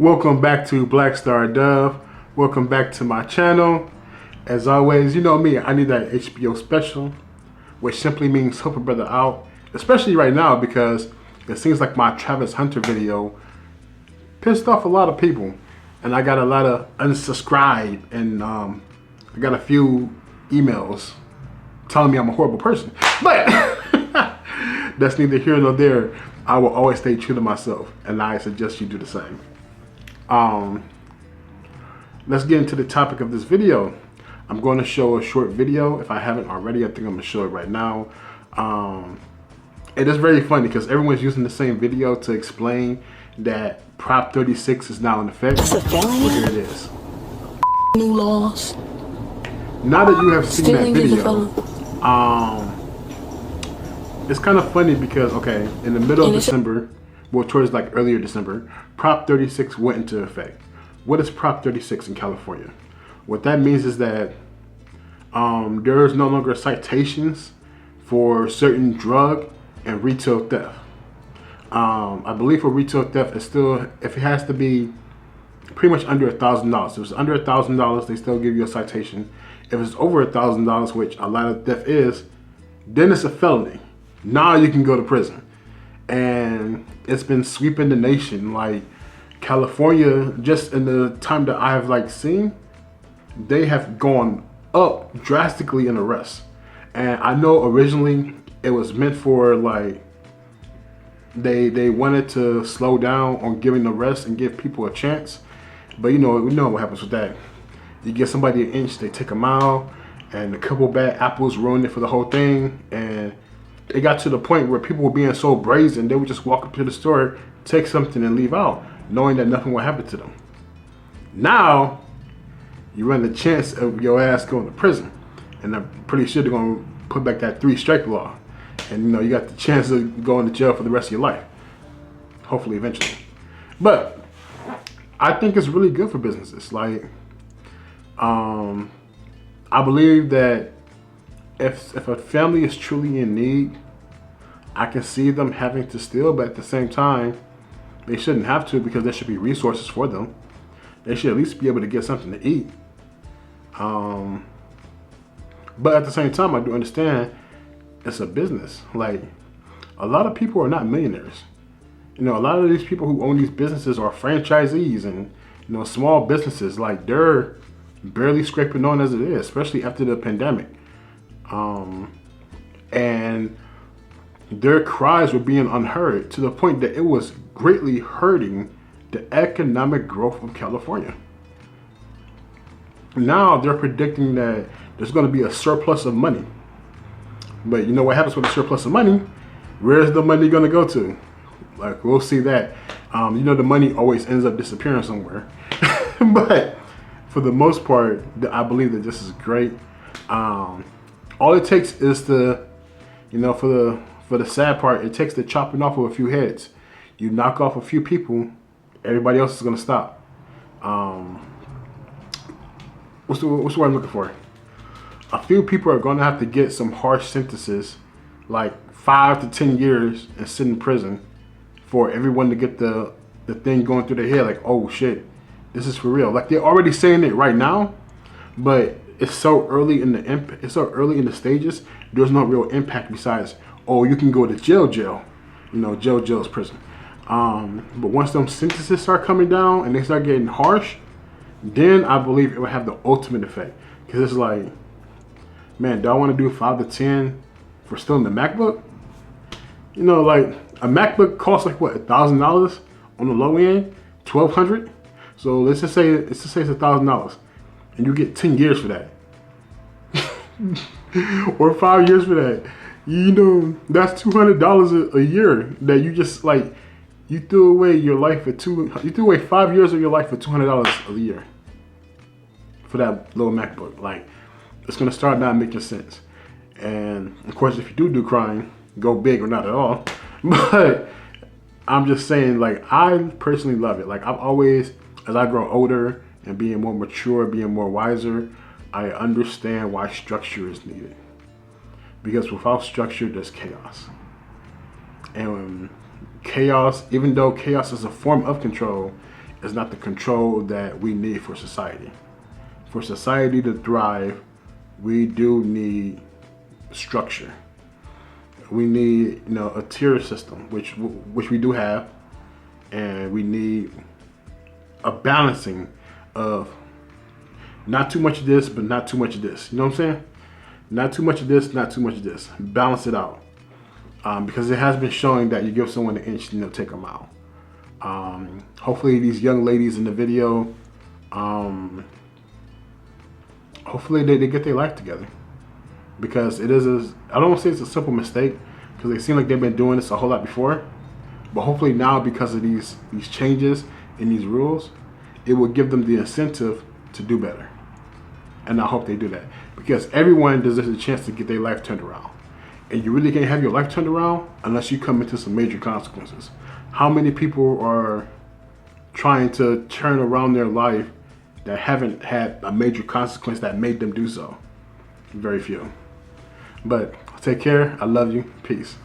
Welcome back to Blackstardove. Welcome back to my channel. As always, you know me, I need that HBO special, which simply means help a brother out, especially right now because it seems like my Travis Hunter video pissed off a lot of people, and I got a lot of unsubscribe, and I got a few emails telling me I'm a horrible person. But that's neither here nor there. I will always stay true to myself, and I suggest you do the same. Let's get into the topic of this video. I'm going to show a short video. If I haven't already, I think I'm going to show it right now. It is very funny because everyone's using the same video to explain that Prop 36 is now in effect. That's a felony? Well, here it is. New laws. Now that you have seen Stealing that is a video, felony. it's kind of funny because, okay, in the middle of December, well, towards like earlier December, Prop 36 went into effect. What is Prop 36 in California? What that means is that there is no longer citations for certain drug and retail theft. I believe for retail theft, it's still, if it has to be pretty much under $1,000. If it's under $1,000, they still give you a citation. If it's over $1,000, which a lot of theft is, then it's a felony. Now you can go to prison. And it's been sweeping the nation. Like California, just in the time that I have like seen, they have gone up drastically in arrests. And I know originally it was meant for like, they wanted to slow down on giving arrests and give people a chance. But we know what happens with that. You give somebody an inch, they take a mile, and a couple bad apples ruined it for the whole thing. And it got to the point where people were being so brazen, they would just walk up to the store, take something and leave out, knowing that nothing will happen to them. Now, you run the chance of your ass going to prison. And I'm pretty sure they're going to put back that 3-strike law. And you got the chance of going to jail for the rest of your life. Hopefully, eventually. But I think it's really good for businesses. Like, I believe that if a family is truly in need, I can see them having to steal, but at the same time, they shouldn't have to because there should be resources for them. They should at least be able to get something to eat. But at the same time, I do understand it's a business. Like, a lot of people are not millionaires. A lot of these people who own these businesses are franchisees and, small businesses. Like, they're barely scraping on as it is, especially after the pandemic. And their cries were being unheard to the point that it was greatly hurting the economic growth of California. Now they're predicting that there's going to be a surplus of money. But you know what happens with a surplus of money? Where's the money going to go to? Like, we'll see that. The money always ends up disappearing somewhere. But for the most part, I believe that this is great. All it takes is for the sad part, it takes the chopping off of a few heads. You knock off a few people, everybody else is going to stop. What's the word I'm looking for? A few people are going to have to get some harsh sentences, like 5 to 10 years and sit in prison for everyone to get the thing going through their head. Like, oh shit, this is for real. Like, they're already saying it right now, but it's so early in the stages. There's no real impact besides, oh, you can go to jail. Jail is prison. But once them sentences start coming down and they start getting harsh, then I believe it will have the ultimate effect. Because it's like, man, do I want to do 5 to 10 for stealing the MacBook? Like a MacBook costs like what, $1,000 on the low end, $1,200. So let's just say it's $1,000, and you get 10 years for that, or 5 years for that. That's $200 a year that you just like. You threw away your life for You threw away 5 years of your life for $200 a year for that little MacBook. Like, it's gonna start not making sense. And of course, if you do crime, go big or not at all. But I'm just saying, like, I personally love it. Like, I've always, as I grow older and being more mature, being more wiser, I understand why structure is needed. Because without structure, there's chaos. And chaos, even though chaos is a form of control, is not the control that we need for society. For society to thrive, we do need structure. We need, a tier system, which we do have, and we need a balancing of not too much of this, but not too much of this. You know what I'm saying? Not too much of this, not too much of this. Balance it out, because it has been showing that you give someone an inch, take a mile. Hopefully, these young ladies in the video, hopefully they get their life together. Because it is, I don't want to say it's a simple mistake, because they seem like they've been doing this a whole lot before. But hopefully now, because of these changes in these rules, it will give them the incentive to do better. And I hope they do that. Because everyone deserves a chance to get their life turned around. And you really can't have your life turned around unless you come into some major consequences. How many people are trying to turn around their life that haven't had a major consequence that made them do so? Very few. But take care. I love you. Peace.